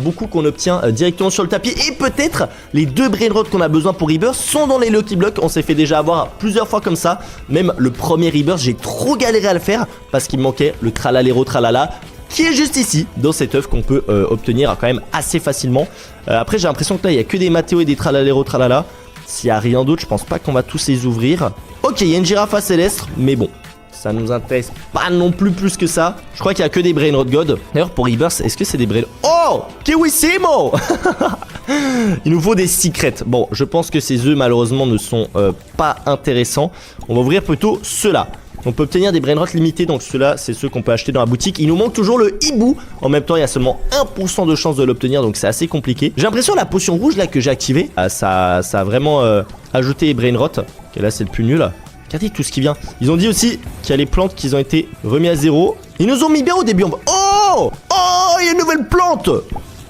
beaucoup qu'on obtient directement sur le tapis. Et peut-être les 2 brain rot qu'on a besoin pour Rebirth sont dans les Lucky Blocks. On s'est fait déjà avoir plusieurs fois comme ça. Même le premier Rebirth, j'ai trop galéré à le faire parce qu'il me manquait le tralalero tralala, qui est juste ici, dans cet œuf qu'on peut obtenir quand même assez facilement. Après, j'ai l'impression que là, il n'y a que des Mathéo et des tralalero tralala. S'il n'y a rien d'autre, je pense pas qu'on va tous les ouvrir. Ok, il y a une girafe à Célestre, mais bon, ça nous intéresse pas non plus que ça. Je crois qu'il y a que des Brain Rot God. D'ailleurs, pour Rebirth, est-ce que c'est des Brain... Oh, Kiwissimo. Il nous faut des secrets. Bon, je pense que ces œufs, malheureusement, ne sont pas intéressants. On va ouvrir plutôt ceux-là. On peut obtenir des brain rot limités, donc ceux-là, c'est ceux qu'on peut acheter dans la boutique. Il nous manque toujours le hibou. En même temps, il y a seulement 1% de chance de l'obtenir, donc c'est assez compliqué. J'ai l'impression la potion rouge là que j'ai activée, ça a vraiment ajouté les brain rot. Ok, là c'est le plus nul. Regardez tout ce qui vient. Ils ont dit aussi qu'il y a les plantes qui ont été remis à 0. Ils nous ont mis bien au début. Oh, il y a une nouvelle plante.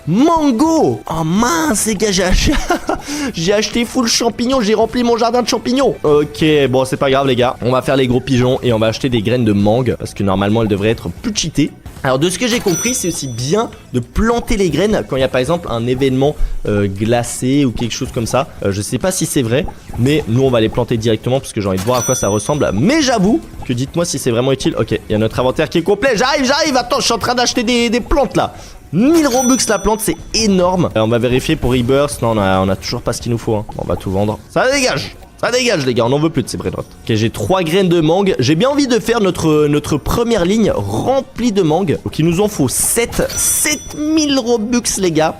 Mango. Oh mince les gars, j'ai acheté full champignons. J'ai rempli mon jardin de champignons. Ok, bon c'est pas grave les gars. On va faire les gros pigeons et on va acheter des graines de mangue, parce que normalement elles devraient être plus cheatées. Alors de ce que j'ai compris, c'est aussi bien de planter les graines quand il y a par exemple un événement glacé ou quelque chose comme ça. Je sais pas si c'est vrai, mais nous on va les planter directement parce que j'ai envie de voir à quoi ça ressemble. Mais j'avoue que dites-moi si c'est vraiment utile. Ok, il y a notre inventaire qui est complet. J'arrive, attends, je suis en train d'acheter des plantes là. 1000 Robux la plante, c'est énorme. On va vérifier pour Rebirth. Non, on a toujours pas ce qu'il nous faut. Hein. On va tout vendre. Ça dégage. Ça dégage les gars, on en veut plus de ces brain rot. Ok, j'ai 3 graines de mangue. J'ai bien envie de faire notre première ligne remplie de mangue. Donc il nous en faut 7000 Robux les gars.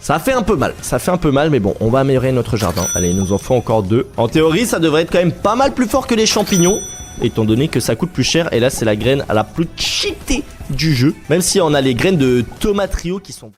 Ça fait un peu mal, mais bon, on va améliorer notre jardin. Allez, il nous en faut encore 2. En théorie, ça devrait être quand même pas mal plus fort que les champignons, étant donné que ça coûte plus cher. Et là, c'est la graine la plus cheatée du jeu. Même si on a les graines de tomates trio qui sont...